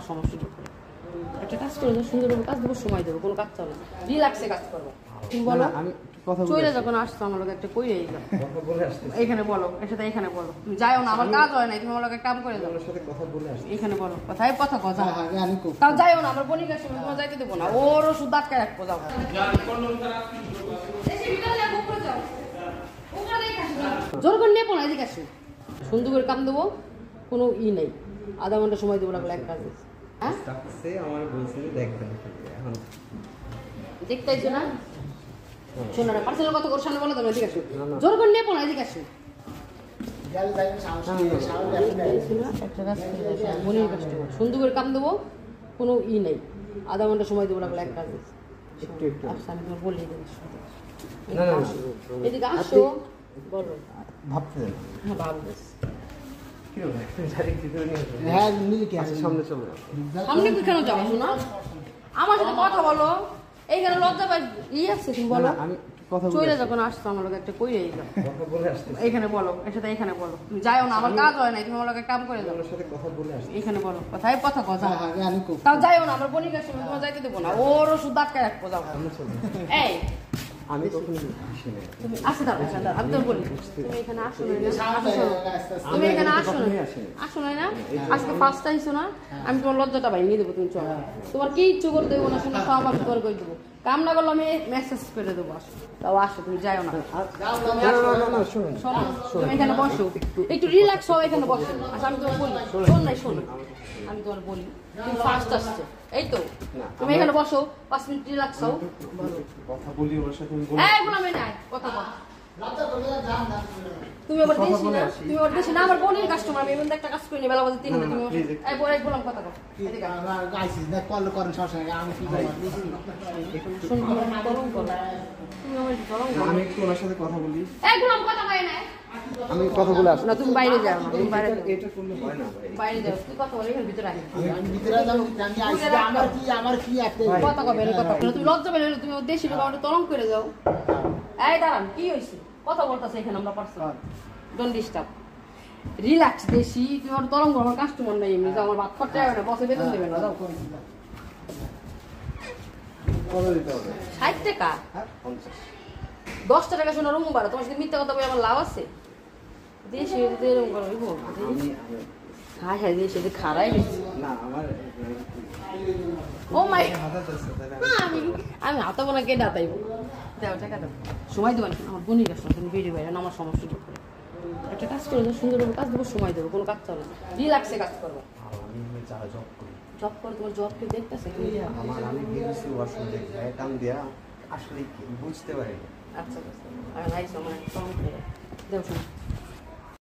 আমার সমস্যা দূর করে। একটা কাজ করে দাও, সুন্দরভাবে কাজ দেবো, সময় দেবো, কোনো কাজ চলে না, রিল্যাক্সে কাজ করবো। তুমি বলো চলে যখন আসছো আমার লোক একটা কই যাও এখানে বলো, এর সাথে এখানে বলো, তুমি যাও না, আমার কাজ হয় না, তুমি আমার লোক কাম করে দাও, এখানে বলো কথাই কথা কথা তাও যাইও না, আমার বোনির কাছে তোমার যাইতে দেবো না, ওর ওষুধ আটকে রাখবো, যাও জোর করে নেবো না, এদিকে আসো, সুন্দর করে কাম দেবো, কোনো ই নেই, আধা ঘন্টা সময় দেবো লাগলো এক কাজে। হ্যাঁ দেখতে আইছো না, শোনো না, পার্সেনাল কথা ওর সামনে বলো, তুমি এদিকে আসো, জোর করে নেবো না, এদিকে আসো, সুন্দর করে কাম দেবো, কোনো ই নেই, আধা ঘন্টা সময় দেবো লাগলো এক কাজে। আচ্ছা আমি তোমার বলি এদিকে আসো, বলো ভাবতে, হ্যাঁ ভাববে, সামনে কেন যাবো শোনা, আমার সাথে কথা বলো, এইখানে লজ্জা পাই ই আছে, তুমি বলো চলে যখন আসতো আমার লোক একটা কই যাও, এখানে বলো, এর সাথে এখানে বলো, তুমি যাও না, আমার কাজ হয় না, তুমি আমার লোক কাম করে দাও, এখানে বলো কথাই কথা কথা তাও যাইও না, আমার বোনির কাছে তোমার যাইতে দেবো না, ওর ওষুধ আটকে রাখবো, যাও এই আমি তুমি আসে দাও, আমি তোর বলি তুমি এখানে আসো না, তুমি এখানে আসো না, আজকে ফার্স্ট আইসো না, আমি তোমার লজ্জাটা ভাঙিয়ে দেবো, তুমি চলো, তোমার কি ইচ্ছু করে দেবো না, শুনে সব আমি তোমার করে দেবো, কাম না করলে আমি মেসেজ করে দেবো, আসো তাও আসো, তুমি যাও না, তুমি এখানে বসো, একটু রিল্যাক্স হও, এখানে বসো, আচ্ছা আমি তোমার বলি, শোন নাই শোনো, আমি তোমার বলি, তুমি ফার্স্ট আসছো, এই তো তুমি এখানে বসো, 5 মিনিট রিল্যাক্স হও, কথা বলি ওর সাথে, এই বলা আমি নাই কথা বল, তুমি আবার দেশি না, তুমি আবার দেশি না, আমার বোনের কাস্টমার, আমি এমন একটা কাজ করি না, বেলা বাজে 3 তুমি এই বললাম কথা বল, এদিকে গাইছিস না, কল করেন সবসময়, আমি কি করি শুন, গরম কর, তুমি আমার গরম কর, আমি একটু ওর সাথে কথা বলি, এই বললাম কথা কই না, আমি কথা বলে আসি না, তুমি বাইরে যাও না, তুমি বাইরে যাও, এটা করলে হয় না ভাই, বাইরে যাও, তুই কথা বল, এখানে ভিতরে আয়, আমি ভিতরে যাও, আমি আইছি, আমার কি একটা কথা কবে কথা, তুমি লজ্জা পেলে তুমি দেশি লোক আমাকে তরং করে যাও, এই দাঁড়ান কি হইছে, কথা বলতাছে এখানে আমরা পার্সোনাল, ডোন্ট ডিস্টার্ব, রিল্যাক্স, দেশি তুমি আমার তরং করো, আমার কাস্টমার নাই, এমনি আমার ভাত খরচা হবে না, বসে বেতন দেবে না, দাও কত দিতে হবে, 60 টাকা, 10 টাকা শোনা রুম ভাড়া, তোমার সাথে মিথ্যা কথা বলে আমার লাভ আছে, দেশি এরকম করো, হ্যাঁ হ্যাঁ দেশি খারাই না আমার ও মাই, আমি হাতাবো না, কে ডাতাইব, দাও টাকা দাও, সময় দেবো না, আমার বোনের কাছে তুমি বেরিয়ে বাইরে না, আমার সমস্যা দূর করে, একটা কাজ করে দাও, সুন্দরভাবে কাজ দেবো, সময় দেবো, কোনো কাজ চলে না, রিল্যাক্সে কাজ করবো, আমি যারা জব করি, জব করে তোমার জব কে দেখতেছে, আমার আমি বিএসসি ওয়াশরুম দেখি কাম দেয়া, আসলে কি বুঝতে পারি না, আচ্ছা আচ্ছা, আর নাইস, আমার একটা কম করে দাও, শোনো